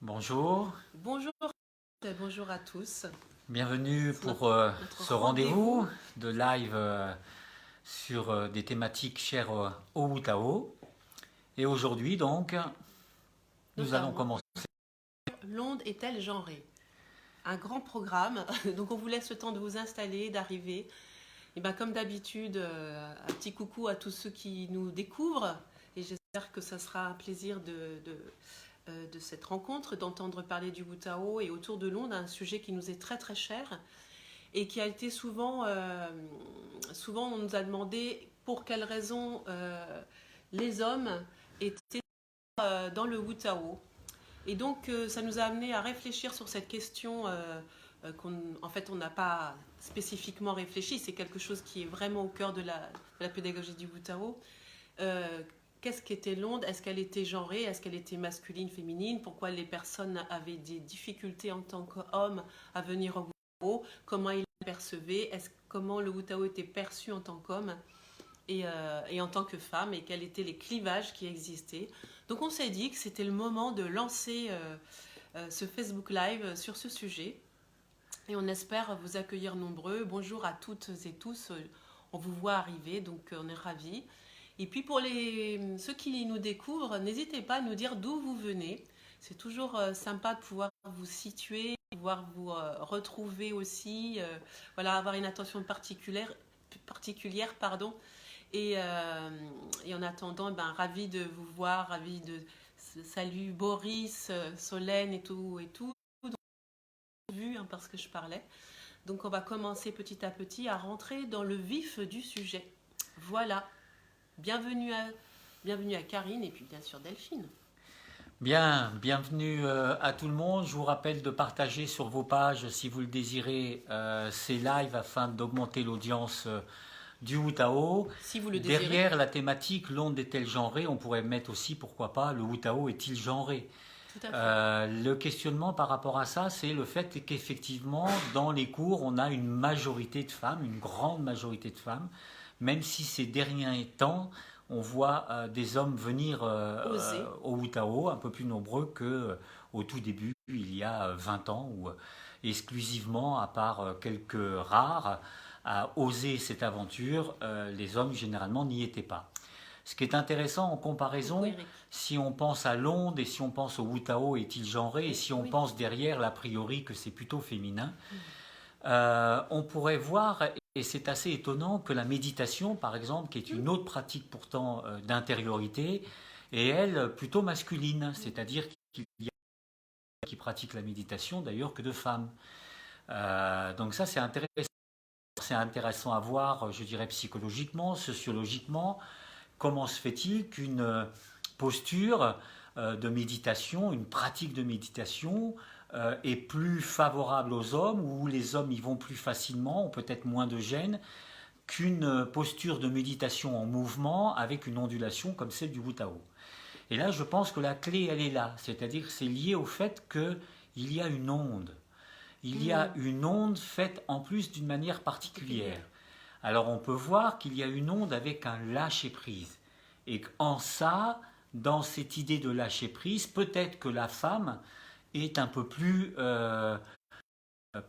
Bonjour, Bonjour, bonjour à tous. bienvenue C'est pour notre ce rendez-vous rendez-vous. de live sur des thématiques chères au Wu-Tao. Et aujourd'hui donc, nous allons Notamment, commencer. l'onde est-elle genrée? Un grand programme, donc on vous laisse le temps de vous installer, d'arriver. Et bien comme d'habitude, un petit coucou à tous ceux qui nous découvrent. Et j'espère que ça sera un plaisir de cette rencontre, d'entendre parler du Wu Tao et autour de l'onde, un sujet qui nous est très très cher et qui a été souvent on nous a demandé pour quelles raisons les hommes étaient dans le Wu Tao. Et donc, ça nous a amené à réfléchir sur cette question en fait, on n'a pas spécifiquement réfléchi. C'est quelque chose qui est vraiment au cœur de la pédagogie du Wu Tao. Euh, Qu'est-ce qu'était l'onde? Est-ce qu'elle était genrée? Est-ce qu'elle était masculine, féminine? Pourquoi les personnes avaient des difficultés en tant qu'hommes à venir au Wu Tao? Comment ils la percevaient? Comment le Wu Tao était perçu en tant qu'homme? Et en tant que femme, et quels étaient les clivages qui existaient. Donc on s'est dit que c'était le moment de lancer ce Facebook Live sur ce sujet. Et on espère vous accueillir nombreux. Bonjour à toutes et tous. On vous voit arriver, donc on est ravis. Et puis pour ceux qui nous découvrent, n'hésitez pas à nous dire d'où vous venez. C'est toujours sympa de pouvoir vous situer, pouvoir vous retrouver aussi. Voilà, avoir une attention particulière pardon, et, et en attendant, ben, ravi de vous voir, ravi de... Salut Boris, Solène et tout, et tout. Donc, vu hein, parce que je parlais. Donc on va commencer petit à petit à rentrer dans le vif du sujet. Voilà. Bienvenue à Karine et puis bien sûr Delphine. Bien, bienvenue à tout le monde. Je vous rappelle de partager sur vos pages, si vous le désirez, ces lives afin d'augmenter l'audience du Wu-Tao. Si vous le désirez. Derrière la thématique, l'onde est-elle genrée? On pourrait mettre aussi, pourquoi pas, le Wu-Tao est-il genré? Tout à fait. Le questionnement par rapport à ça, c'est le fait qu'effectivement, dans les cours, on a une majorité de femmes, une grande majorité de femmes, même si ces derniers temps, on voit des hommes venir Oser. au Wu-Tao un peu plus nombreux qu'au tout début, il y a 20 ans, où exclusivement, à part quelques rares, à oser cette aventure, les hommes généralement n'y étaient pas. Ce qui est intéressant en Coucou comparaison, Eric. si on pense à l'onde et si on pense au Wu-Tao est-il genré et Oui, si on oui. pense derrière l'a priori que c'est plutôt féminin, on pourrait voir, et c'est assez étonnant, que la méditation par exemple, qui est une autre pratique pourtant d'intériorité, est elle plutôt masculine, c'est-à-dire qu'il y a qui pratiquent la méditation d'ailleurs que de femmes. Donc ça c'est intéressant à voir, je dirais psychologiquement, sociologiquement. Comment se fait-il qu'une posture de méditation, une pratique de méditation est plus favorable aux hommes, où les hommes y vont plus facilement, ont peut-être moins de gêne, qu'une posture de méditation en mouvement avec une ondulation comme celle du Wu-Tao? Et là, je pense que la clé, elle est là. C'est-à-dire que c'est lié au fait qu'il y a une onde. Il y a une onde faite en plus d'une manière particulière. Alors on peut voir qu'il y a une onde avec un lâcher-prise. Et qu'en ça, dans cette idée de lâcher-prise, peut-être que la femme est un peu plus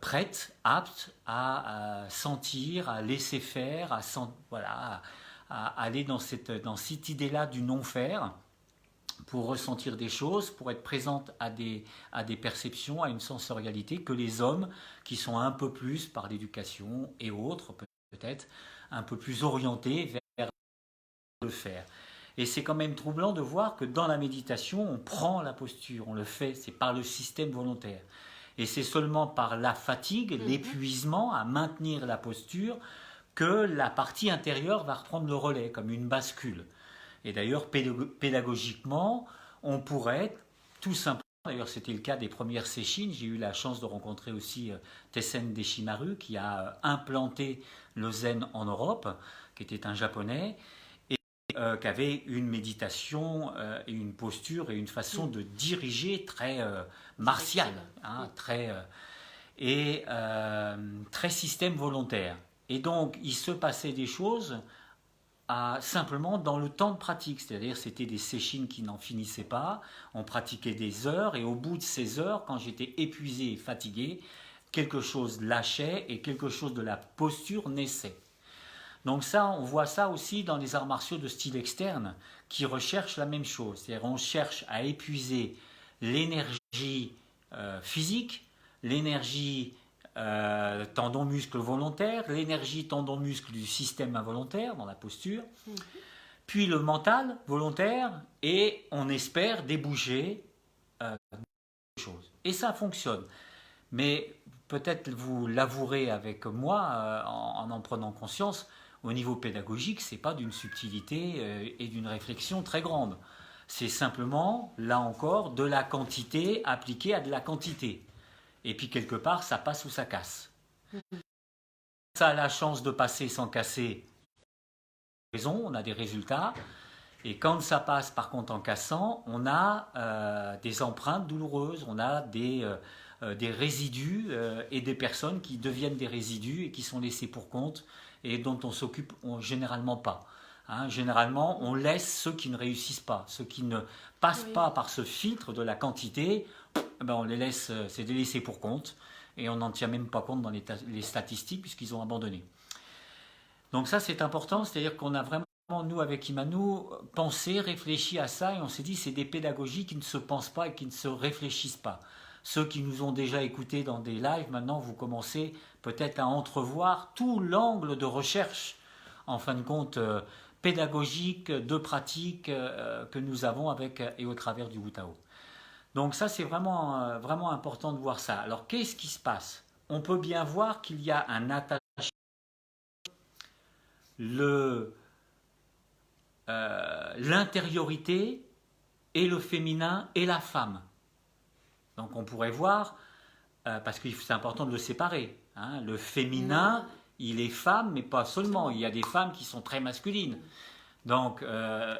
prête, apte à sentir, à laisser faire, voilà, à aller dans cette idée-là du non-faire, pour ressentir des choses, pour être présente à des perceptions, à une sensorialité que les hommes, qui sont un peu plus, par l'éducation et autres, peut-être, un peu plus orientés vers le faire. Et c'est quand même troublant de voir que dans la méditation, on prend la posture, on le fait, c'est par le système volontaire. Et c'est seulement par la fatigue, l'épuisement à maintenir la posture, que la partie intérieure va reprendre le relais, comme une bascule. Et d'ailleurs, pédagogiquement, on pourrait tout simplement, d'ailleurs c'était le cas des premières séchines, j'ai eu la chance de rencontrer aussi Tessen Deshimaru, qui a implanté le zen en Europe, qui était un japonais, et qui avait une méditation et une posture et une façon de diriger très martiale, hein, très système volontaire. Et donc, il se passait des choses simplement dans le temps de pratique, c'est-à-dire c'était des séchines qui n'en finissaient pas, on pratiquait des heures et au bout de ces heures, quand j'étais épuisé et fatigué, quelque chose lâchait et quelque chose de la posture naissait. Donc ça, on voit ça aussi dans les arts martiaux de style externe qui recherchent la même chose, c'est-à-dire on cherche à épuiser l'énergie physique, l'énergie tendon muscle volontaire, l'énergie tendon muscle du système involontaire dans la posture, puis le mental volontaire, et on espère déboucher des choses. Et ça fonctionne. Mais peut-être vous l'avouerez avec moi en prenant conscience, au niveau pédagogique, ce n'est pas d'une subtilité et d'une réflexion très grande. C'est simplement, là encore, de la quantité appliquée à de la quantité. Et puis quelque part, ça passe ou ça casse. Ça a la chance de passer sans casser. On a des résultats. Et quand ça passe par contre en cassant, on a des empreintes douloureuses, on a des résidus et des personnes qui deviennent des résidus et qui sont laissés pour compte et dont on s'occupe généralement pas. Généralement, on laisse ceux qui ne réussissent pas, ceux qui ne passent pas par ce filtre de la quantité. On les laisse, c'est des laissés pour compte, et on n'en tient même pas compte dans les statistiques puisqu'ils ont abandonné. Donc ça, c'est important, c'est-à-dire qu'on a vraiment, nous, avec Imanu, pensé, réfléchi à ça, et on s'est dit, c'est des pédagogies qui ne se pensent pas et qui ne se réfléchissent pas. Ceux qui nous ont déjà écoutés dans des lives, maintenant, vous commencez peut-être à entrevoir tout l'angle de recherche, en fin de compte, pédagogique, de pratique que nous avons avec et au travers du Wu Tao. Donc ça, c'est vraiment, vraiment important de voir ça. Alors, qu'est-ce qui se passe? On peut bien voir qu'il y a un attachement. L'intériorité et le féminin et la femme. Donc on pourrait voir, parce que c'est important de le séparer, le féminin, il est femme, mais pas seulement. Il y a des femmes qui sont très masculines, donc,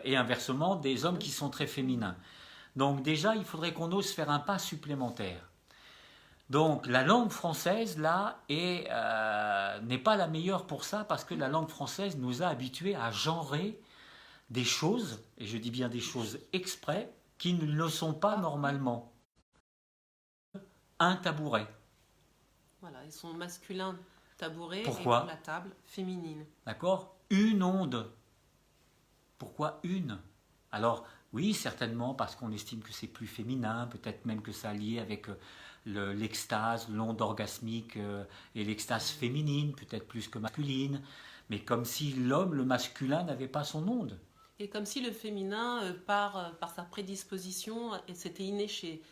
et inversement, des hommes qui sont très féminins. Donc déjà, il faudrait qu'on ose faire un pas supplémentaire. Donc la langue française, là, n'est pas la meilleure pour ça, parce que la langue française nous a habitués à genrer des choses, et je dis bien des choses exprès, qui ne le sont pas normalement. Un tabouret. Voilà, ils sont masculins, tabouret. Pourquoi? Et la table, féminine. D'accord? Une onde. Pourquoi une? Alors, oui, certainement, parce qu'on estime que c'est plus féminin, peut-être même que ça a lié avec l'extase, l'onde orgasmique et l'extase féminine, peut-être plus que masculine, mais comme si l'homme, le masculin, n'avait pas son onde. Et comme si le féminin, par sa prédisposition, c'était inné chez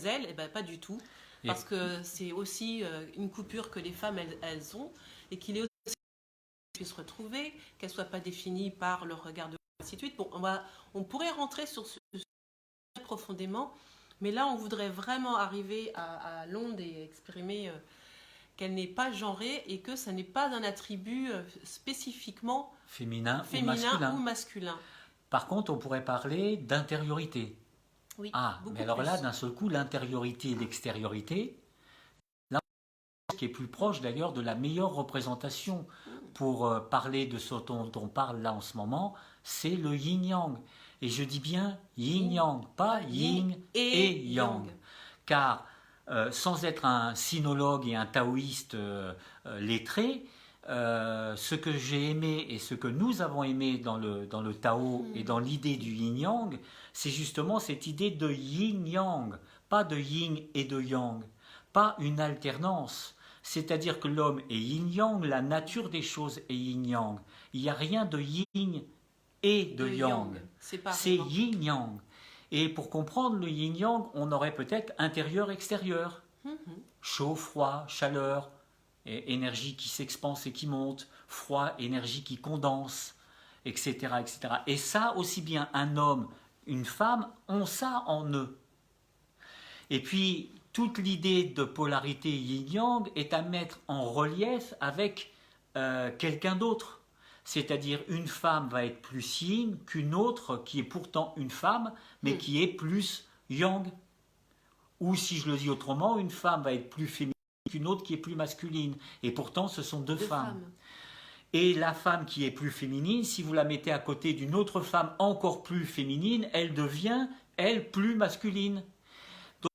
elle, et ben pas du tout. Parce que c'est aussi une coupure que les femmes, elles ont, et qu'il est aussi qu'elles puissent retrouver, qu'elles ne soient pas définies par le regard de l'autre, ainsi de suite. Bon, on pourrait rentrer sur ce profondément, mais là, on voudrait vraiment arriver à l'onde et exprimer qu'elle n'est pas genrée et que ça n'est pas un attribut spécifiquement féminin ou masculin. Par contre, on pourrait parler d'intériorité. Oui, mais alors là, d'un seul coup, l'intériorité et l'extériorité, là, qui est plus proche d'ailleurs de la meilleure représentation pour parler de ce dont on parle là en ce moment, c'est le yin-yang. Et je dis bien yin-yang, pas yin et yang. Car sans être un sinologue et un taoïste lettré, ce que j'ai aimé et ce que nous avons aimé dans le Tao et dans l'idée du yin-yang, c'est justement cette idée de yin-yang, pas de yin et de yang, pas une alternance. C'est-à-dire que l'homme est yin-yang, la nature des choses est yin-yang. Il n'y a rien de yin et de yang. C'est yin-yang. Et pour comprendre le yin-yang, on aurait peut-être intérieur-extérieur. Chaud, froid, chaleur, et énergie qui s'expanse et qui monte, froid, énergie qui condense, etc., etc. Et ça, aussi bien un homme, une femme, ont ça en eux. Et puis, toute l'idée de polarité yin-yang est à mettre en relief avec quelqu'un d'autre. C'est-à-dire, une femme va être plus yin qu'une autre qui est pourtant une femme, mais qui est plus yang. Ou si je le dis autrement, une femme va être plus féminine qu'une autre qui est plus masculine. Et pourtant, ce sont deux femmes. Et la femme qui est plus féminine, si vous la mettez à côté d'une autre femme encore plus féminine, elle devient, elle, plus masculine.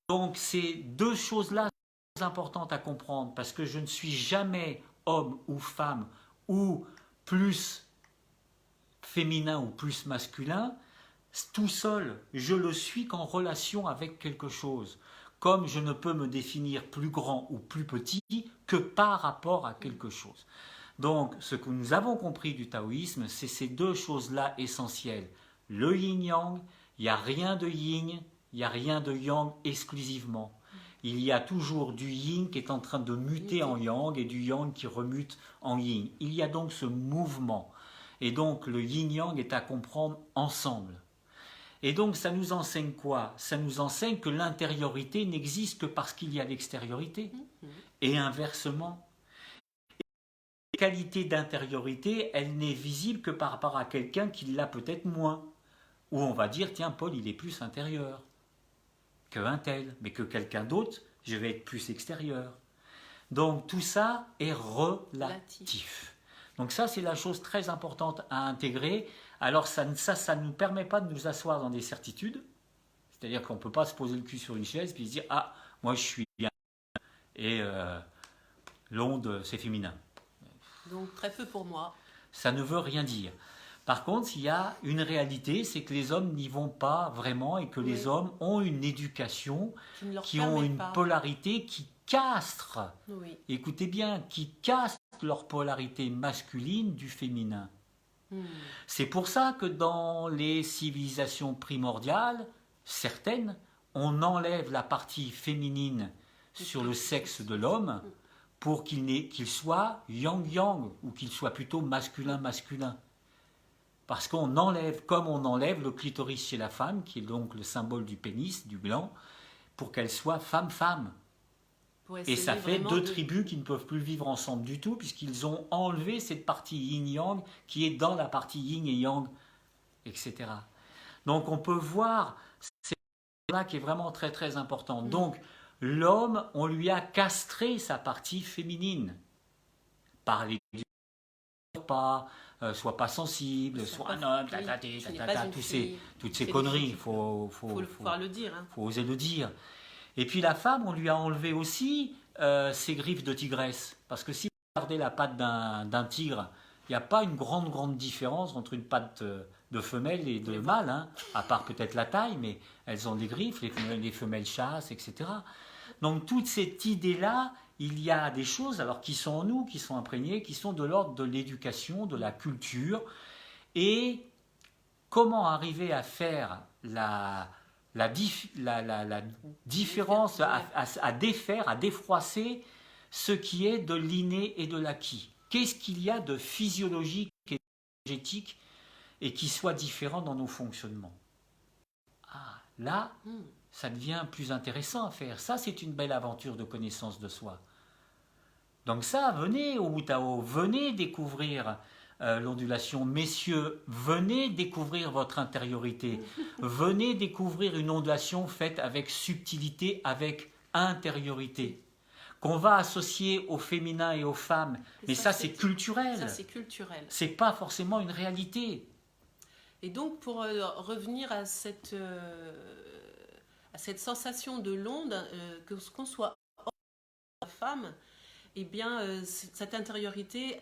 Donc ces deux choses-là sont très importantes à comprendre parce que je ne suis jamais homme ou femme ou plus féminin ou plus masculin tout seul. Je le suis qu'en relation avec quelque chose. Comme je ne peux me définir plus grand ou plus petit que par rapport à quelque chose. Donc, ce que nous avons compris du taoïsme, c'est ces deux choses-là essentielles. Le yin-yang, il n'y a rien de yin, il n'y a rien de yang exclusivement. Il y a toujours du yin qui est en train de muter en yang et du yang qui remute en yin. Il y a donc ce mouvement. Et donc, le yin-yang est à comprendre ensemble. Et donc, ça nous enseigne quoi? Ça nous enseigne que l'intériorité n'existe que parce qu'il y a l'extériorité. Et inversement. La qualité d'intériorité, elle n'est visible que par rapport à quelqu'un qui l'a peut-être moins. Où on va dire, tiens, Paul, il est plus intérieur qu'un tel. Mais que quelqu'un d'autre, je vais être plus extérieur. Donc, tout ça est relatif. Donc ça, c'est la chose très importante à intégrer. Alors ça ne nous permet pas de nous asseoir dans des certitudes. C'est-à-dire qu'on ne peut pas se poser le cul sur une chaise et se dire « Ah, moi je suis bien et l'onde, c'est féminin. » Donc très peu pour moi. Ça ne veut rien dire. Par contre, il y a une réalité, c'est que les hommes n'y vont pas vraiment et que les hommes ont une éducation, qui ont une polarité qui castre, écoutez bien, qui castre leur polarité masculine du féminin. C'est pour ça que dans les civilisations primordiales, certaines, on enlève la partie féminine sur le sexe de l'homme pour qu'il soit yang-yang ou qu'il soit plutôt masculin-masculin. Parce qu'on enlève, comme on enlève le clitoris chez la femme, qui est donc le symbole du pénis, du gland, pour qu'elle soit femme-femme. Et ça fait deux tribus qui ne peuvent plus vivre ensemble du tout, puisqu'ils ont enlevé cette partie yin-yang qui est dans la partie yin et yang, etc. Donc on peut voir, c'est là qui est vraiment très très important. Donc l'homme, on lui a castré sa partie féminine, par les pas, soit pas sensible, soit un homme, toutes ces conneries, il faut pouvoir le dire. Faut oser le dire. Et puis la femme, on lui a enlevé aussi ses griffes de tigresse. Parce que si vous regardez la patte d'un tigre, il n'y a pas une grande différence entre une patte de femelle et de mâle, hein, à part peut-être la taille, mais elles ont des griffes, les femelles chassent, etc. Donc toute cette idée-là, il y a des choses alors qui sont en nous, qui sont imprégnées, qui sont de l'ordre de l'éducation, de la culture. Et comment arriver à faire la différence, à défaire, à défroisser ce qui est de l'inné et de l'acquis. Qu'est-ce qu'il y a de physiologique et énergétique et qui soit différent dans nos fonctionnements? Ah, là, ça devient plus intéressant à faire. Ça, c'est une belle aventure de connaissance de soi. Donc ça, venez au Wu-Tao, venez découvrir l'ondulation. Messieurs, venez découvrir votre intériorité. Venez découvrir une ondulation faite avec subtilité, avec intériorité, qu'on va associer au féminin et aux femmes. Mais ça, c'est culturel. Ça, c'est culturel. C'est pas forcément une réalité. Et donc, pour revenir à cette sensation de l'onde, qu'on soit homme ou femme, eh bien, cette intériorité,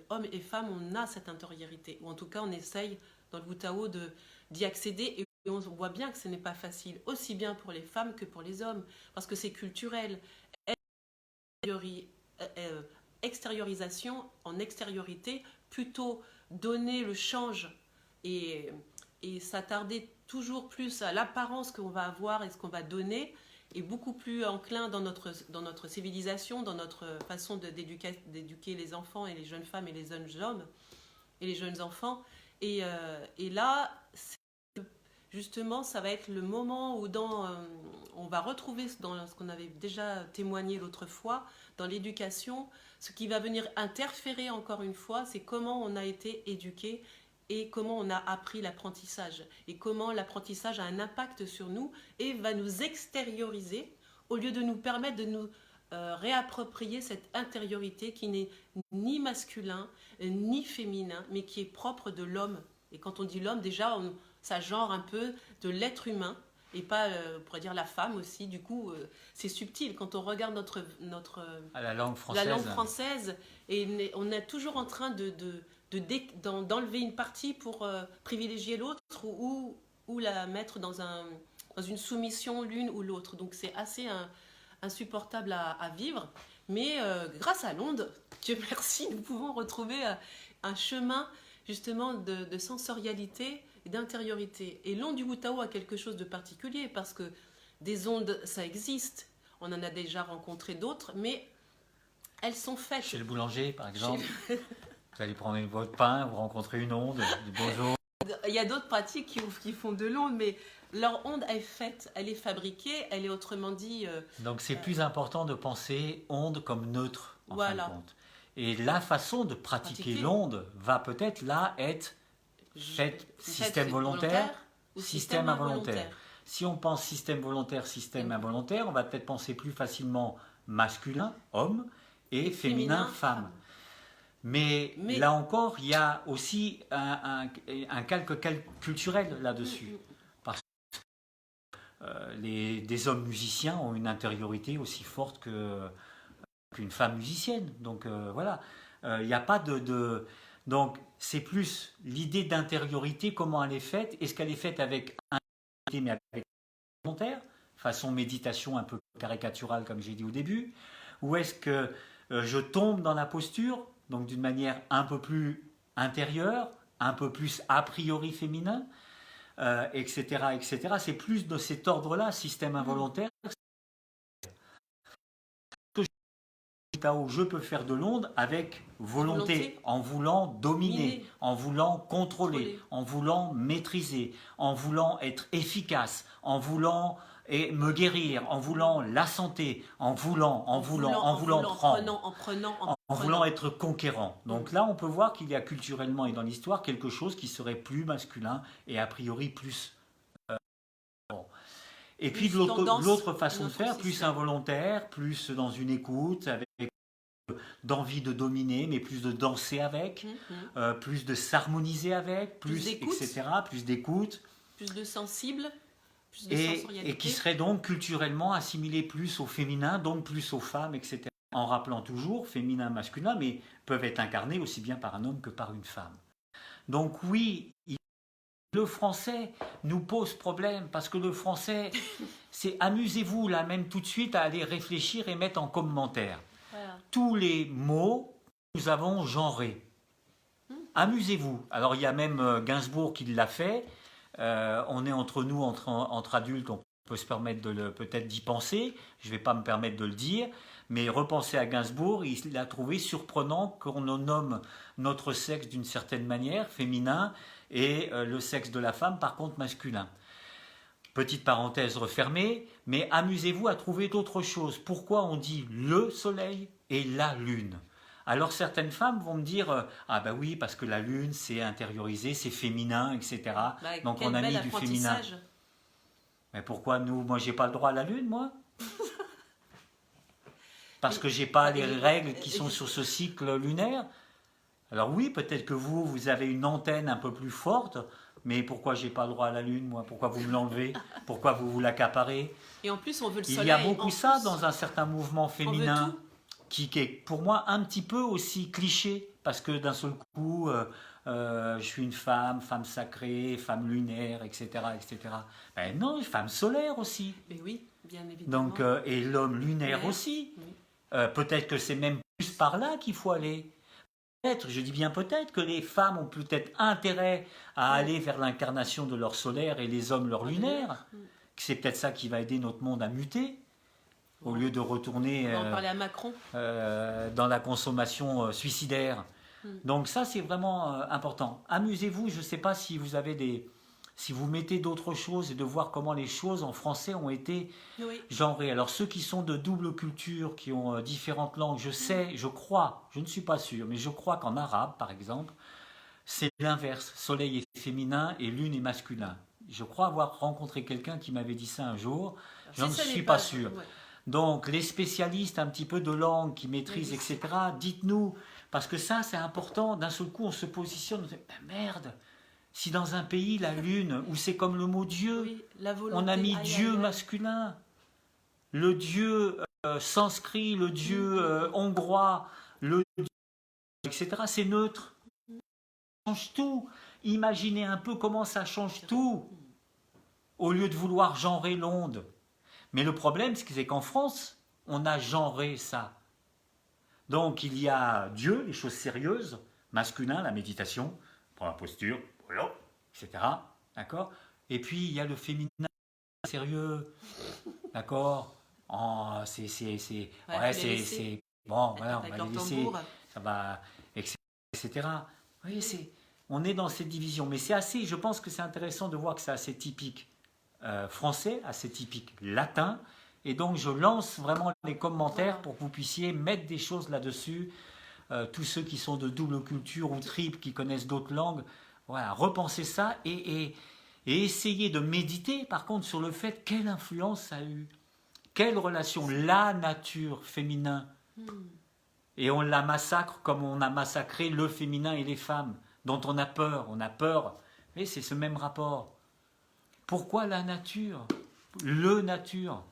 hommes et femmes, on a cette intériorité. Ou en tout cas, on essaye, dans le Wu-Tao, d'y accéder. Et on voit bien que ce n'est pas facile, aussi bien pour les femmes que pour les hommes, parce que c'est culturel. Extériorisation en extériorité, plutôt donner le change et s'attarder toujours plus à l'apparence qu'on va avoir et ce qu'on va donner, est beaucoup plus enclin dans notre civilisation, dans notre façon d'éduquer les enfants et les jeunes femmes et les jeunes hommes et les jeunes enfants. Et là, justement, ça va être le moment où on va retrouver dans ce qu'on avait déjà témoigné l'autre fois, dans l'éducation, ce qui va venir interférer encore une fois, c'est comment on a été éduqué et comment on a appris l'apprentissage et comment l'apprentissage a un impact sur nous et va nous extérioriser au lieu de nous permettre de nous réapproprier cette intériorité qui n'est ni masculin ni féminin, mais qui est propre de l'homme. Et quand on dit l'homme, déjà, ça genre un peu de l'être humain et pas, on pourrait dire la femme aussi. Du coup, c'est subtil. Quand on regarde la langue la langue française. française, et on est toujours en train d'enlever une partie pour privilégier l'autre ou la mettre dans une soumission l'une ou l'autre. Donc c'est assez insupportable à vivre. Mais grâce à l'onde, Dieu merci, nous pouvons retrouver un chemin justement de sensorialité et d'intériorité. Et l'onde du Wutao a quelque chose de particulier parce que des ondes, ça existe. On en a déjà rencontré d'autres, mais elles sont faites. Chez le boulanger, par exemple, vous allez prendre votre pain, vous rencontrez une onde, vous dites bonjour. Il y a d'autres pratiques qui font de l'onde, mais leur onde est faite, elle est fabriquée, elle est autrement dit... Donc c'est plus important de penser onde comme neutre, en Voilà. fin de compte. Et la façon de pratiquer l'onde va peut-être là être faite système volontaire ou système involontaire. Si on pense système volontaire, système involontaire, on va peut-être penser plus facilement masculin, homme, et féminin, femme. Mais là encore, il y a aussi un calque culturel là-dessus. Parce que des hommes musiciens ont une intériorité aussi forte qu'une femme musicienne. Donc voilà, il n'y a pas de... Donc c'est plus l'idée d'intériorité, comment elle est faite. Est-ce qu'elle est faite avec intériorité mais avec volontaire, façon méditation un peu caricaturale comme j'ai dit au début, ou est-ce que je tombe dans la posture, donc d'une manière un peu plus intérieure, un peu plus a priori féminin, etc., etc. C'est plus de cet ordre-là, système involontaire. Où je peux faire de l'onde avec volonté, en voulant dominer, en voulant contrôler, en voulant maîtriser, en voulant être efficace, en voulant me guérir, en voulant la santé, en voulant prendre, en voulant être conquérant. Donc là, on peut voir qu'il y a culturellement et dans l'histoire quelque chose qui serait plus masculin et a priori plus... Et puis de l'autre façon de faire, plus involontaire, plus dans une écoute, avec d'envie de dominer, mais plus de danser avec, plus de s'harmoniser avec, plus etc., plus d'écoute. Plus de sensible, plus de sensorialité. Et qui serait donc culturellement assimilé plus au féminin, donc plus aux femmes, etc. En rappelant toujours féminin, masculin, mais peuvent être incarnés aussi bien par un homme que par une femme. Donc oui, le français nous pose problème, parce que le français, c'est amusez-vous là même tout de suite à aller réfléchir et mettre en commentaire. Voilà. Tous les mots que nous avons genrés. Amusez-vous. Alors il y a même Gainsbourg qui l'a fait. On est entre nous, entre adultes, on peut se permettre peut-être d'y penser. Je ne vais pas me permettre de le dire. Mais repensez à Gainsbourg, il a trouvé surprenant qu'on nomme notre sexe d'une certaine manière, féminin, et le sexe de la femme, par contre, masculin. Petite parenthèse refermée, mais amusez-vous à trouver d'autres choses. Pourquoi on dit le soleil et la lune ? Alors certaines femmes vont me dire ah ben oui, parce que la lune c'est intériorisé, c'est féminin, etc. Donc on a mis du féminin. Mais pourquoi moi j'ai pas le droit à la lune, moi ? Parce que j'ai pas les règles qui sont sur ce cycle lunaire. Alors oui, peut-être que vous avez une antenne un peu plus forte, mais pourquoi j'ai pas le droit à la lune, moi ? Pourquoi vous me l'enlevez ? Pourquoi vous l'accaparez ? Et en plus, on veut le soleil. Il y a beaucoup ça dans un certain mouvement féminin qui est pour moi un petit peu aussi cliché, parce que d'un seul coup, je suis une femme sacrée, femme lunaire, etc., etc. Ben non, femme solaire aussi. Mais oui, bien évidemment. Donc, et l'homme lunaire aussi. Oui. Peut-être que c'est même plus par là qu'il faut aller. Peut-être, je dis bien peut-être, que les femmes ont peut-être intérêt à aller vers l'incarnation de leur solaire et les hommes leur lunaire. C'est peut-être ça qui va aider notre monde à muter, au lieu de retourner on va en parler à Macron. Dans la consommation suicidaire. Donc ça, c'est vraiment important. Amusez-vous, je ne sais pas si vous avez si vous mettez d'autres choses et de voir comment les choses en français ont été genrées. Alors ceux qui sont de double culture, qui ont différentes langues, je crois, je ne suis pas sûr, mais je crois qu'en arabe, par exemple, c'est l'inverse. Soleil est féminin et lune est masculin. Je crois avoir rencontré quelqu'un qui m'avait dit ça un jour. Je ne suis pas sûr. Ouais. Donc, les spécialistes un petit peu de langue qui maîtrisent, Oui. etc., dites-nous, parce que ça, c'est important. D'un seul coup, on se positionne, on se dit, ben merde, si dans un pays, la lune, où c'est comme le mot Dieu, Oui, la on a volonté. mis Aïe, Dieu aïe, aïe. masculin, le Dieu sanskrit, le Dieu hongrois, le Dieu, etc., c'est neutre. Ça change tout. Imaginez un peu comment ça change tout, au lieu de vouloir genrer l'onde. Mais le problème, c'est qu'en France, on a genré ça. Donc il y a Dieu, les choses sérieuses, masculin, la méditation, prends la posture, voilà, etc. D'accord. Et puis il y a le féminin sérieux, d'accord. Oh, Ouais, ouais, faut les laisser. c'est bon, Elles voilà, partent on avec va leur les laisser, tambour. ça va, etc. Vous voyez, on est dans cette division, mais c'est assez. Je pense que c'est intéressant de voir que c'est assez typique français, assez typique latin. Et donc, je lance vraiment les commentaires Voilà. pour que vous puissiez mettre des choses là-dessus. Tous ceux qui sont de double culture ou triple, qui connaissent d'autres langues, voilà, repensez ça et essayez de méditer, par contre, sur le fait quelle influence ça a eu. Quelle relation la nature féminin et on la massacre comme on a massacré le féminin et les femmes, dont on a peur. On a peur. Mais c'est ce même rapport. Pourquoi la nature? Le nature.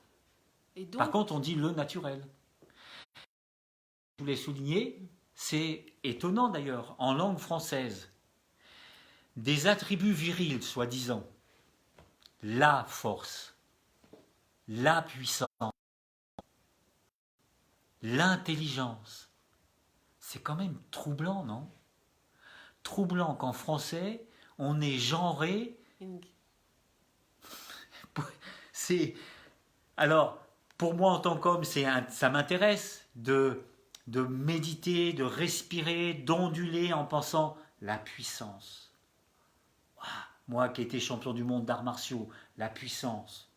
Et Par donc, contre, on dit le naturel. Je voulais souligner, c'est étonnant d'ailleurs, en langue française, des attributs virils, soi-disant, la force, la puissance, l'intelligence, c'est quand même troublant, non? Troublant qu'en français, on ait genré. C'est alors pour moi en tant qu'homme, ça m'intéresse de méditer, de respirer, d'onduler en pensant la puissance. Waouh, moi qui ai été champion du monde d'arts martiaux, la puissance.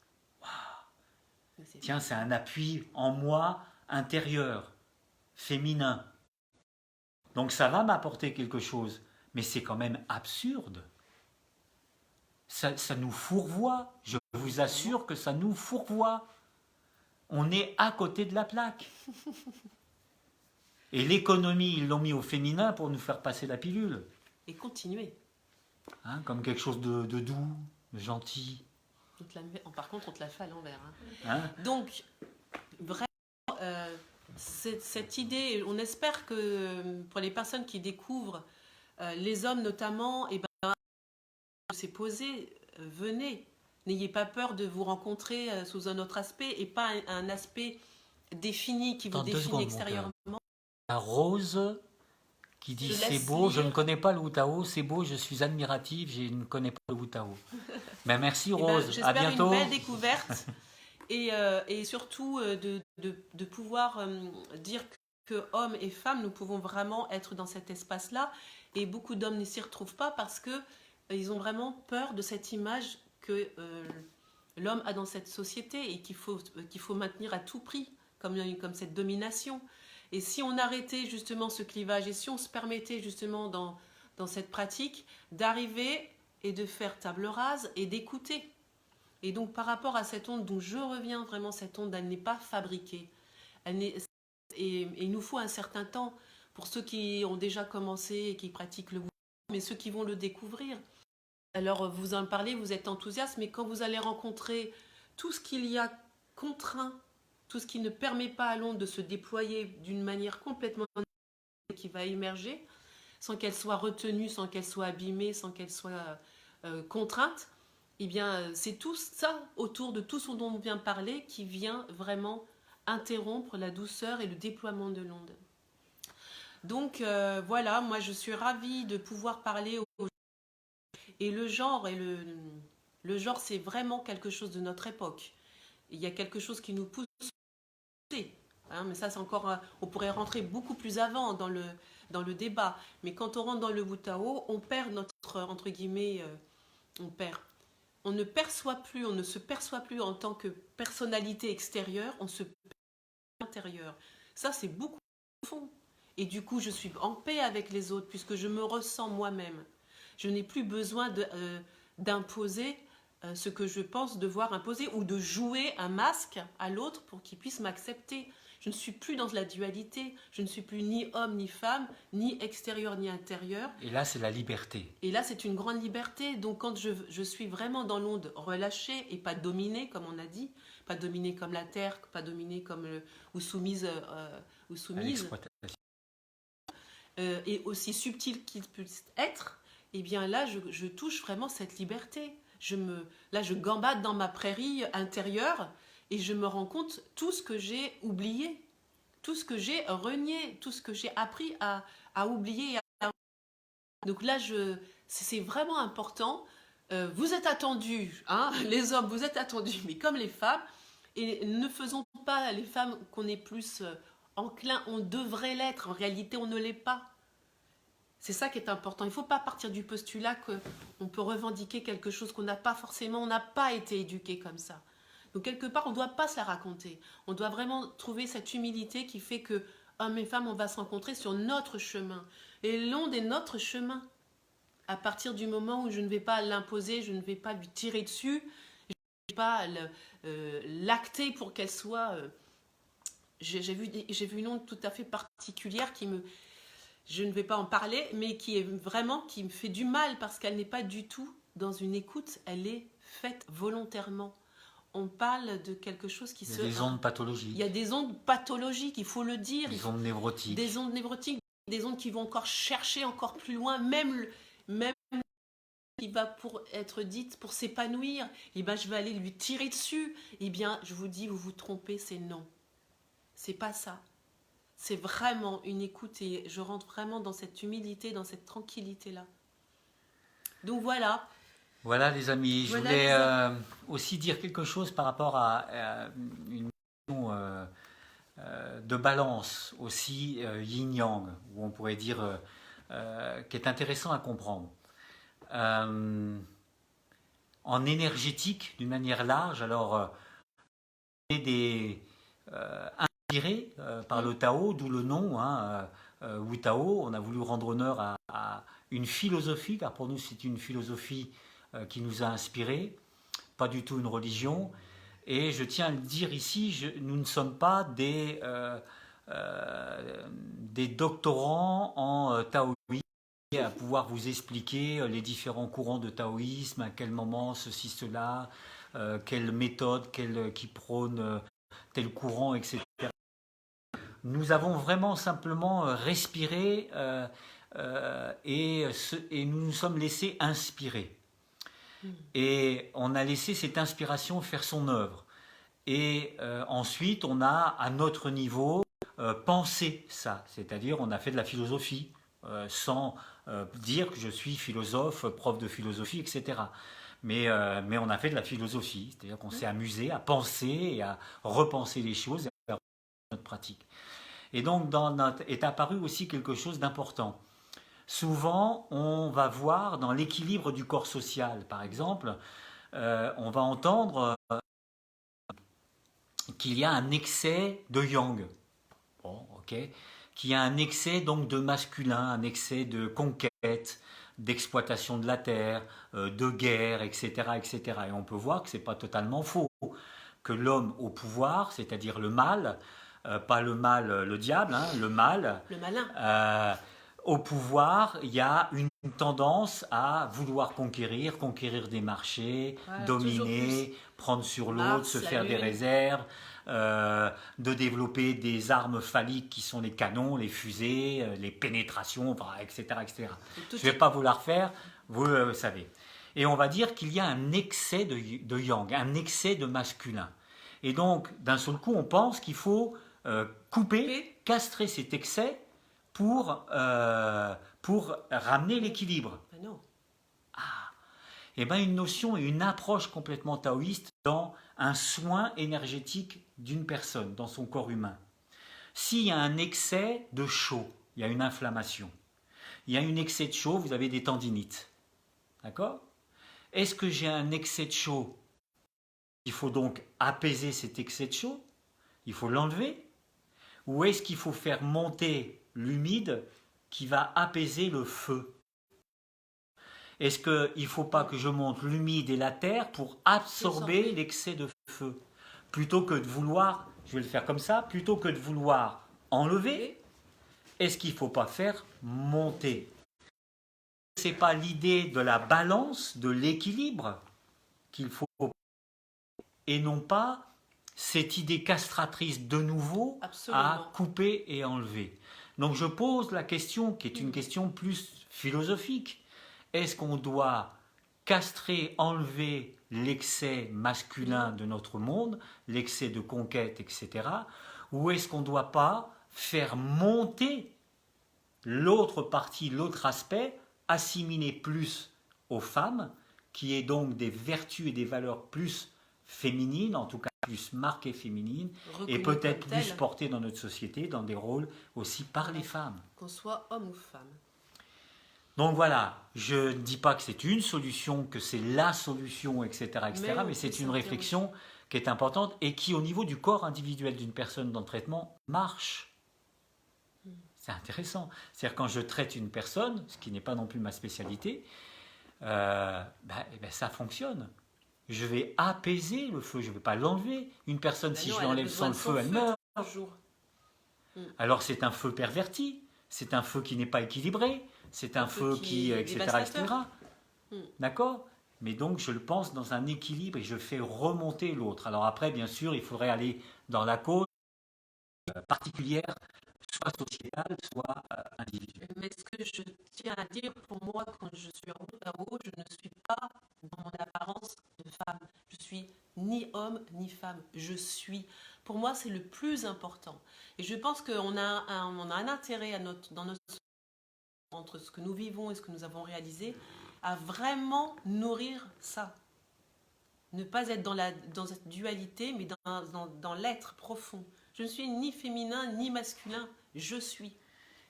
Tiens, c'est un appui en moi intérieur, féminin. Donc ça va m'apporter quelque chose, mais c'est quand même absurde. Ça nous fourvoie, je vous assure que ça nous fourvoie. On est à côté de la plaque. Et l'économie, ils l'ont mis au féminin pour nous faire passer la pilule. et continuer. Hein, comme quelque chose de doux, de gentil. Par contre, on te la fait à l'envers. Hein. Donc, vraiment, cette idée, on espère que pour les personnes qui découvrent, les hommes notamment, et ben, c'est posé, venez. N'ayez pas peur de vous rencontrer sous un autre aspect et pas un aspect défini qui vous Attends, 2 définit secondes, extérieurement. La Rose qui dit c'est beau, je ne connais pas le Wu-Tao, c'est beau, je suis admirative, je ne connais pas le Wu-Tao. Ben merci Eh ben, Rose, à j'espère bientôt. une belle découverte et surtout de pouvoir dire que hommes et femmes, nous pouvons vraiment être dans cet espace-là. Et beaucoup d'hommes ne s'y retrouvent pas parce que ils ont vraiment peur de cette image que l'homme a dans cette société et qu'il faut maintenir à tout prix, comme cette domination. Et si on arrêtait justement ce clivage et si on se permettait justement dans cette pratique d'arriver et de faire table rase et d'écouter. Et donc par rapport à cette onde, dont je reviens vraiment, cette onde, elle n'est pas fabriquée. Et il nous faut un certain temps pour ceux qui ont déjà commencé et qui pratiquent le Wu, mais ceux qui vont le découvrir. Alors vous en parlez, vous êtes enthousiaste, mais quand vous allez rencontrer tout ce qu'il y a contraint, tout ce qui ne permet pas à l'onde de se déployer d'une manière complètement qui va émerger, sans qu'elle soit retenue, sans qu'elle soit abîmée, sans qu'elle soit contrainte, eh bien c'est tout ça autour de tout ce dont on vient parler qui vient vraiment interrompre la douceur et le déploiement de l'onde. Donc voilà, moi je suis ravie de pouvoir parler aux... Et le genre, le genre c'est vraiment quelque chose de notre époque. Il y a quelque chose qui nous pousse hein, mais ça c'est encore on pourrait rentrer beaucoup plus avant dans le débat, mais quand on rentre dans le Wu-Tao, on perd notre entre guillemets on ne perçoit plus, on ne se perçoit plus en tant que personnalité extérieure, on se perçoit intérieur. Ça c'est beaucoup profond et du coup je suis en paix avec les autres puisque je me ressens moi-même. Je n'ai plus besoin d'imposer ce que je pense devoir imposer ou de jouer un masque à l'autre pour qu'il puisse m'accepter. Je ne suis plus dans la dualité, je ne suis plus ni homme ni femme, ni extérieur ni intérieur. Et là, c'est la liberté. Et là, c'est une grande liberté. Donc, quand je suis vraiment dans l'onde relâchée et pas dominée, comme on a dit, pas dominée comme la terre, pas dominée comme ou soumise, et aussi subtile qu'il puisse être, eh bien là, je touche vraiment cette liberté. Là, je gambade dans ma prairie intérieure et je me rends compte tout ce que j'ai oublié, tout ce que j'ai renié, tout ce que j'ai appris à oublier. Donc là, c'est vraiment important. Vous êtes attendus, hein, les hommes, vous êtes attendus, mais comme les femmes, et ne faisons pas les femmes qu'on est plus enclin, on devrait l'être. En réalité, on ne l'est pas. C'est ça qui est important. Il ne faut pas partir du postulat qu'on peut revendiquer quelque chose qu'on n'a pas forcément, on n'a pas été éduqué comme ça. Donc quelque part, on ne doit pas se la raconter. On doit vraiment trouver cette humilité qui fait que hommes et femmes, on va se rencontrer sur notre chemin. Et l'onde est notre chemin. À partir du moment où je ne vais pas l'imposer, je ne vais pas lui tirer dessus, je ne vais pas l'acter pour qu'elle soit... J'ai vu une onde tout à fait particulière qui me... Je ne vais pas en parler, mais qui me fait du mal parce qu'elle n'est pas du tout dans une écoute, elle est faite volontairement. On parle de quelque chose qui se... Il y a des ondes pathologiques. Il y a des ondes pathologiques, il faut le dire. Des ondes névrotiques. Des ondes névrotiques, des ondes qui vont encore chercher encore plus loin, même qui va pour être dite, pour s'épanouir, et ben je vais aller lui tirer dessus. Eh bien, je vous dis, vous vous trompez, c'est non. C'est pas ça. C'est vraiment une écoute et je rentre vraiment dans cette humilité, dans cette tranquillité-là. Donc voilà. Voilà les amis, je voulais aussi dire quelque chose par rapport à une notion de balance aussi yin-yang, où on pourrait dire qui est intéressant à comprendre. En énergétique, d'une manière large, alors des inspiré par le Tao, d'où le nom, Wu Tao. On a voulu rendre honneur à une philosophie, car pour nous c'est une philosophie qui nous a inspirés, pas du tout une religion. Et je tiens à le dire ici, nous ne sommes pas des doctorants en taoïsme à pouvoir vous expliquer les différents courants de taoïsme, à quel moment ceci, cela, quelle méthode, qui prône tel courant, etc. Nous avons vraiment simplement respiré et nous nous sommes laissés inspirer. Et on a laissé cette inspiration faire son œuvre. Et ensuite, on a, à notre niveau, pensé ça. C'est-à-dire, on a fait de la philosophie, sans dire que je suis philosophe, prof de philosophie, etc. Mais on a fait de la philosophie. C'est-à-dire qu'on s'est amusé à penser et à repenser les choses et à notre pratique. Et donc, est apparu aussi quelque chose d'important. Souvent, on va voir dans l'équilibre du corps social, par exemple, on va entendre qu'il y a un excès de yang, qu'il y a un excès donc de masculin, un excès de conquête, d'exploitation de la terre, de guerre, etc., etc. Et on peut voir que ce n'est pas totalement faux, que l'homme au pouvoir, c'est-à-dire le mal, pas le mal, le diable, le mal, le malin. Au pouvoir, il y a une tendance à vouloir conquérir des marchés, dominer, prendre sur l'autre, se faire des réserves, de développer des armes phalliques qui sont les canons, les fusées, les pénétrations, etc. etc. Je ne vais pas vous la refaire, vous savez. Et on va dire qu'il y a un excès de yang, un excès de masculin. Et donc, d'un seul coup, on pense qu'il faut couper, castrer cet excès pour ramener l'équilibre. Non. Eh bien, une notion et une approche complètement taoïste dans un soin énergétique d'une personne, dans son corps humain. S'il y a un excès de chaud, il y a une inflammation. Il y a un excès de chaud, vous avez des tendinites. D'accord ? Est-ce que j'ai un excès de chaud ? Il faut donc apaiser cet excès de chaud. Il faut l'enlever. Ou est-ce qu'il faut faire monter l'humide qui va apaiser le feu ? Est-ce qu'il ne faut pas que je monte l'humide et la terre pour absorber Absorber. l'excès de feu? Plutôt que de vouloir, je vais le faire comme ça, plutôt que de vouloir enlever, est-ce qu'il ne faut pas faire monter? Ce n'est pas l'idée de la balance, de l'équilibre qu'il faut, et non pas cette idée castratrice de nouveau à Absolument. couper et enlever. Donc je pose la question qui est une question plus philosophique. Est-ce qu'on doit castrer, enlever l'excès masculin de notre monde, l'excès de conquête, etc. Ou est-ce qu'on ne doit pas faire monter l'autre partie, l'autre aspect, assimilé plus aux femmes, qui est donc des vertus et des valeurs plus féminines, en tout cas plus marquées féminines, et Reconnues peut-être comme plus telles, portées dans notre société, dans des rôles aussi par les femmes. qu'on soit homme ou femme. Donc voilà, je ne dis pas que c'est une solution, que c'est la solution, etc., Mais on mais peut c'est une s'interroger. réflexion qui est importante et qui, au niveau du corps individuel d'une personne dans le traitement, marche. C'est intéressant. C'est-à-dire quand je traite une personne, ce qui n'est pas non plus ma spécialité, ça fonctionne. Je vais apaiser le feu, je ne vais pas l'enlever. Une personne, si Non, je elle a l'enlève besoin sans le de son feu, elle meurt. toujours. Alors c'est un feu perverti, c'est un feu qui n'est pas équilibré, c'est un feu qui, est etc., etc. dévastateur. D'accord? Mais donc je le pense dans un équilibre et je fais remonter l'autre. Alors après, bien sûr, il faudrait aller dans la cause particulière, soit sociétale, soit individuelle. Mais ce que je tiens à dire, pour moi, quand je suis en haut, je ne suis pas dans mon apparence de femme. Je suis ni homme ni femme. Je suis. Pour moi, c'est le plus important. Et je pense qu'on a on a un intérêt dans notre entre ce que nous vivons et ce que nous avons réalisé, à vraiment nourrir ça. Ne pas être dans cette dualité, mais dans l'être profond. Je ne suis ni féminin ni masculin, je suis.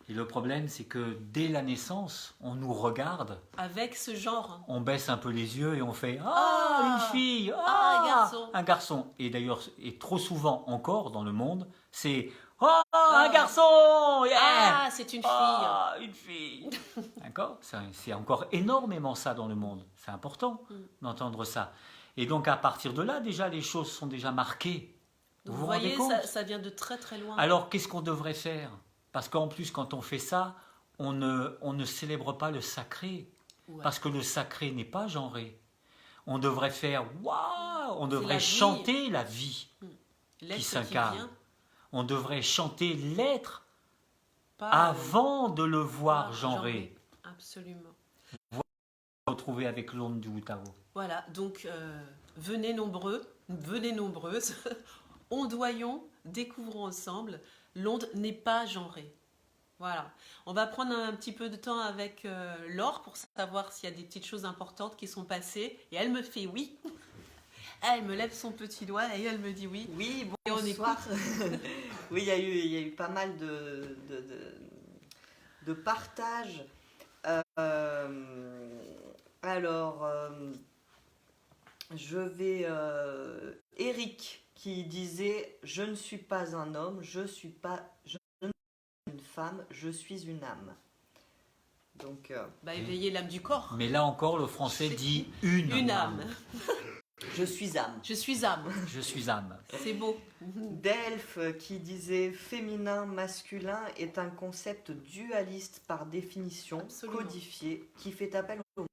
Et le problème, c'est que dès la naissance, on nous regarde, Avec ce genre. on baisse un peu les yeux et on fait Ah, une fille, un garçon. un garçon. Et d'ailleurs, et trop souvent encore dans le monde, c'est un garçon, yeah. Ah, c'est une fille. Ah, une fille. D'accord? C'est encore énormément ça dans le monde. C'est important d'entendre ça. Et donc à partir de là, déjà, les choses sont déjà marquées. Vous voyez, ça vient de très très loin. Alors qu'est-ce qu'on devrait faire? Parce qu'en plus, quand on fait ça, on ne célèbre pas le sacré. Ouais. Parce que le sacré n'est pas genré. On devrait faire waouh! On devrait la chanter la vie L'être qui s'incarne. vient, On devrait chanter l'être pas avant de le voir genré. Absolument. Retrouver avec l'onde du Wu-Tao. Voilà, donc venez nombreux, venez nombreuses, ondoyons, découvrons ensemble. L'onde n'est pas genrée. Voilà. On va prendre un petit peu de temps avec Laure pour savoir s'il y a des petites choses importantes qui sont passées. Et elle me fait oui. Elle me lève son petit doigt et elle me dit oui. Oui, Et on bonsoir. Oui, il y a eu pas mal de partages. Alors, je vais... Eric qui disait « Je ne suis pas un homme, je ne suis une femme, je suis une âme. » Donc, éveiller l'âme du corps. Mais là encore, le français dit une âme. je suis âme. Je suis âme. Je suis âme. C'est beau. Delphes qui disait féminin, masculin est un concept dualiste par définition, Absolument. codifié, qui fait appel au monde.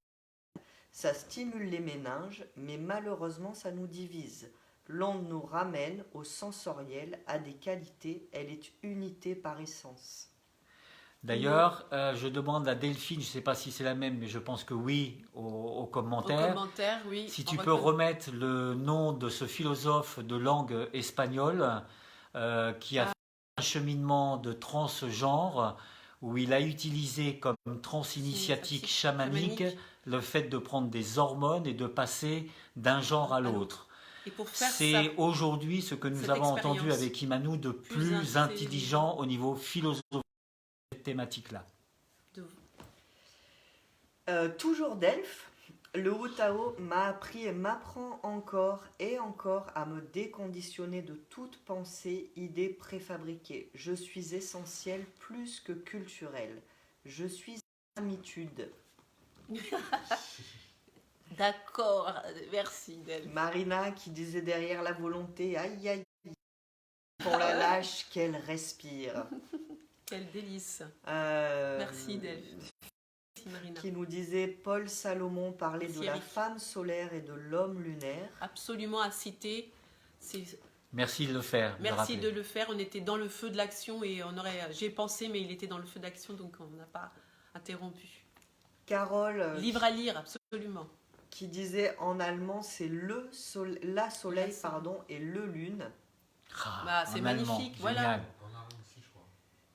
Ça stimule les méninges, mais malheureusement ça nous divise. L'onde nous ramène au sensoriel, à des qualités, elle est unité par essence. D'ailleurs, je demande à Delphine, je ne sais pas si c'est la même, mais je pense que oui, au commentaire. Au commentaire, oui. Si tu peux remettre le nom de ce philosophe de langue espagnole qui a fait un cheminement de transgenre où il a utilisé comme transinitiatique chamanique le fait de prendre des hormones et de passer d'un genre à l'autre. C'est aujourd'hui ce que nous avons entendu avec Immanuel de plus intelligent au niveau philosophique de cette thématique-là. Toujours Delphes, le Wu-Tao m'a appris et m'apprend encore et encore à me déconditionner de toute pensée, idée préfabriquée. Je suis essentiel plus que culturel. Je suis amitude. D'accord, merci Del. Marina qui disait derrière la volonté, aïe aïe, pour la lâche qu'elle respire. Quel délice. Euh, Merci Del. Merci Marina. Qui nous disait Paul Salomon parlait Merci, de la Eric. femme solaire et de l'homme lunaire. Absolument à citer. Merci de le faire. Merci de le faire. On était dans le feu de l'action et j'ai pensé, mais il était dans le feu d'action, donc on n'a pas interrompu. Carole Livre à lire, absolument. qui disait en allemand c'est la soleil La pardon et le lune. Ah, Bah, c'est en magnifique, allemand, voilà. génial.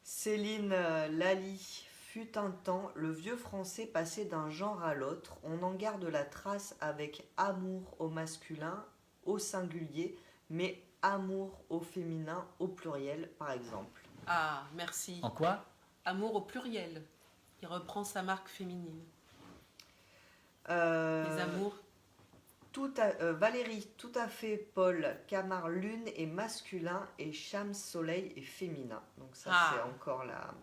Céline Lally fut un temps, le vieux français passait d'un genre à l'autre. On en garde la trace avec amour au masculin, au singulier, mais amour au féminin, au pluriel, par exemple. Ah, merci. En quoi? Amour au pluriel. Il reprend sa marque féminine. Euh, Les amours. Valérie, tout à fait, Paul. Camar, lune est masculin et Shams, soleil est féminin. Donc ça, Ah. c'est encore là.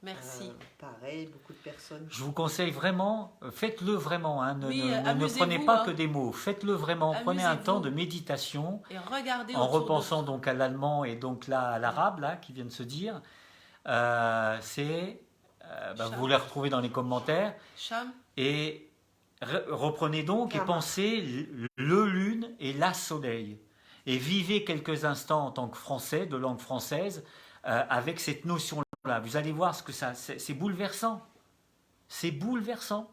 Merci. Pareil, beaucoup de personnes. Je vous conseille vraiment, faites-le vraiment. Hein, Oui, ne amusez-vous, prenez pas hein. que des mots. Faites-le vraiment. Prenez un Amusez-vous. temps de méditation. Et regardez En autour de repensant donc à l'allemand et donc là à l'arabe là qui vient de se dire, vous les retrouvez dans les commentaires Cham. et reprenez donc et Kama. pensez le lune et la soleil et vivez quelques instants en tant que français de langue française avec cette notion là. Vous allez voir ce que ça c'est bouleversant, c'est bouleversant.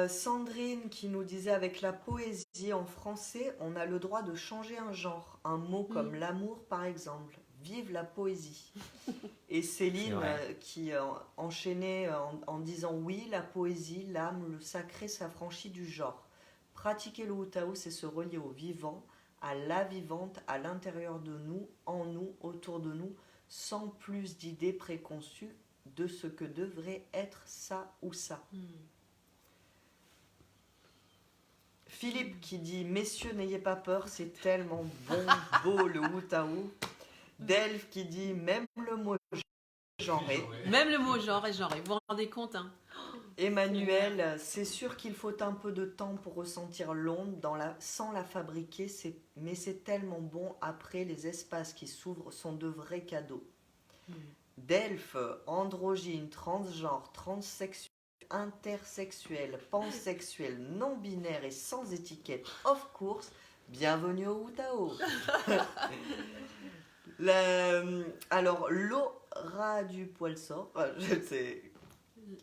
Sandrine qui nous disait avec la poésie en français, on a le droit de changer un genre, un mot comme l'amour par exemple. Vive la poésie. Et Céline qui enchaînait en disant oui, la poésie, l'âme, le sacré s'affranchit du genre. Pratiquer le Wu-Tao, c'est se relier au vivant, à la vivante, à l'intérieur de nous, en nous, autour de nous, sans plus d'idées préconçues de ce que devrait être ça ou ça. Philippe qui dit « Messieurs, n'ayez pas peur, c'est tellement bon, beau le Wu-Tao ». Delphes qui dit « Même le mot genré ». Même le mot genre est genré. Vous vous rendez compte, hein? Emmanuel, c'est sûr qu'il faut un peu de temps pour ressentir l'onde sans la fabriquer, mais c'est tellement bon. Après, les espaces qui s'ouvrent sont de vrais cadeaux. Delphes, androgyne, transgenre, transsexuel, intersexuel, pansexuel, non-binaire et sans étiquette, of course, bienvenue au Wu-Tao. Alors, Laura du poil sort, je sais.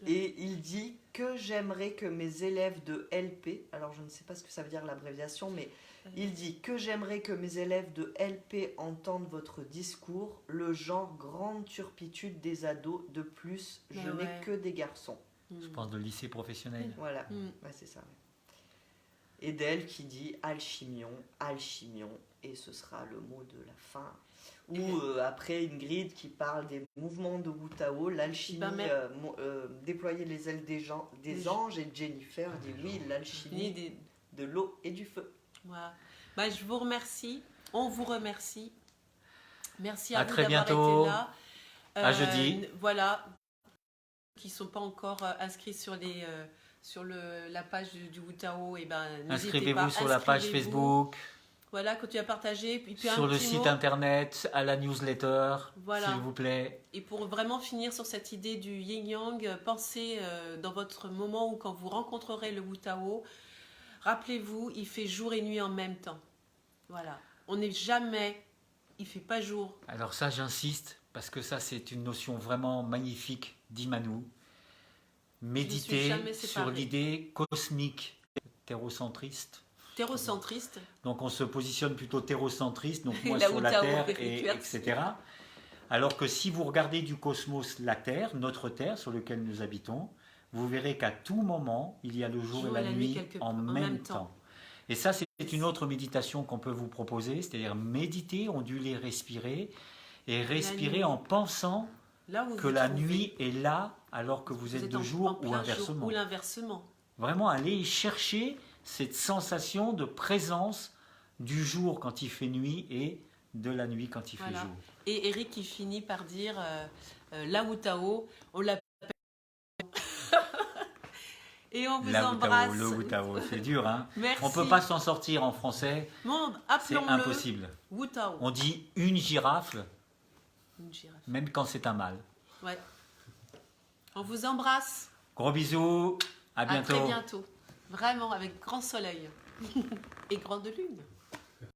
Et il dit que j'aimerais que mes élèves de LP, alors je ne sais pas ce que ça veut dire l'abréviation, mais il dit que j'aimerais que mes élèves de LP entendent votre discours, le genre grande turpitude des ados, de plus, je n'ai que des garçons. Je pense de lycée professionnel. Voilà, ouais, c'est ça. Et d'elle qui dit alchimion, alchimion, et ce sera le mot de la fin. Ou après Ingrid qui parle des mouvements de Wu-Tao, l'alchimie, déployer les ailes des anges, et Jennifer dit oui, l'alchimie de l'eau et du feu. Voilà. Bah, je vous remercie, on vous remercie. Merci à vous très d'avoir bientôt. été là. À jeudi. Voilà, qui ne sont pas encore inscrits sur la page du Wu-Tao, et ben, Inscrivez-vous sur la page Facebook. Voilà, quand tu as partagé. Puis sur le site internet, à la newsletter, voilà. S'il vous plaît. Et pour vraiment finir sur cette idée du yin-yang, pensez dans votre moment où quand vous rencontrerez le Wu-Tao, rappelez-vous, il fait jour et nuit en même temps. Voilà. On n'est jamais, il ne fait pas jour. Alors ça, j'insiste, parce que ça, c'est une notion vraiment magnifique d'Imanu. Méditer sur l'idée cosmique, terrocentriste. Terrocentriste. Donc on se positionne plutôt terrocentriste, donc moi sur la Terre, etc. Alors que si vous regardez du cosmos la Terre, notre Terre sur laquelle nous habitons, vous verrez qu'à tout moment, il y a le jour et la nuit en même temps. Et ça, c'est une autre méditation qu'on peut vous proposer, c'est-à-dire méditer, onduler, respirer, et respirer en pensant que la nuit est là alors que vous êtes de jour ou inversement. Ou l'inversement. Vraiment aller chercher cette sensation de présence du jour quand il fait nuit et de la nuit quand il fait jour. Et Eric qui finit par dire la Wu-Tao, on l'appelle Et on vous La embrasse. Wutao, le Wutao, c'est dur, hein. Merci. On peut pas s'en sortir en français, Bon, c'est appelons-le impossible. Wutao. On dit une girafe, Une girafe. même quand c'est un mâle. Ouais. On vous embrasse. Gros bisous, à À bientôt. très bientôt. Vraiment, avec grand soleil et grande lune.